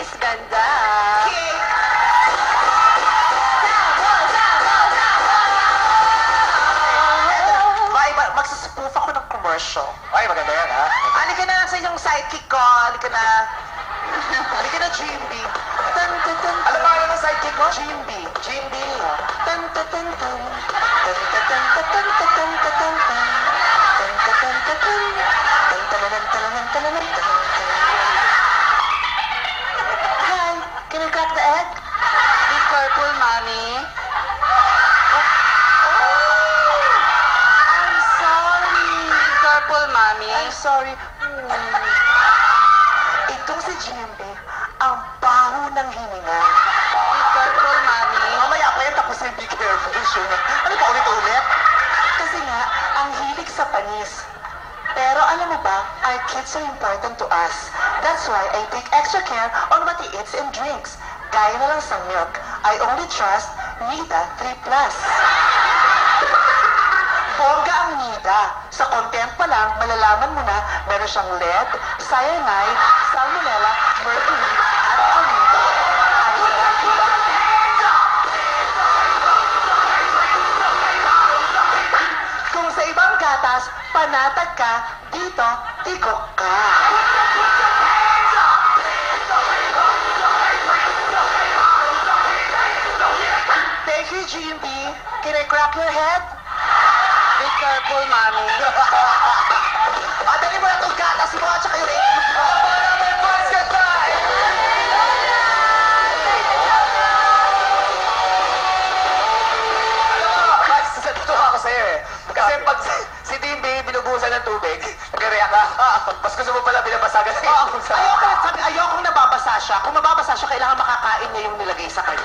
Miss Ganda. Magsaspoof ako ng commercial. Ay, maganda yan, ha? Halika na sa inyong sidekick ko. Halika na. Halika na, Jimby. Ano ba yun ang sidekick mo? Jimby. Jimby. Tan tan tan tan. Tan tan tan tan tan tan tan tan tan. Tan tan tan tan tan. Tan tan tan tan tan tan tan. Hi, can I crack the egg? Be careful, Mommy. I'm sorry. Be careful, Mommy. I'm sorry. Itong si Jimby, ang baho ng hininga. Be careful, Mommy. Mamaya pa yan, tapos yung be careful. Sure. Ano pa ulit-ulit? Kasi nga, ang hilig sa panis. Pero alam mo ba, our kids are important to us. That's why I take extra care on what he eats and drinks. Gaya na lang sa milk, I only trust Nida 3+. Bongga ang Nida. Sa content pa lang, malalaman mo na meron siyang lead, cyanide, salmonella, mercury, at amida. Kung sa ibang gatas, panatag ka, dito, tigok ka. Thank you, GMP. Can I crack your head? Be careful, Mommy. Dali mo na itong gatas mo at saka yung egg mo. Natutuwa ako sa'yo eh. Kasi pag si Dimby binubusan ng tubig, nag-react ka. Mas gusto mo pala binabasagan ng Ayokong nababasa siya. Kung mababasa siya, kailangan makakain niya yung nilagay sa kanya.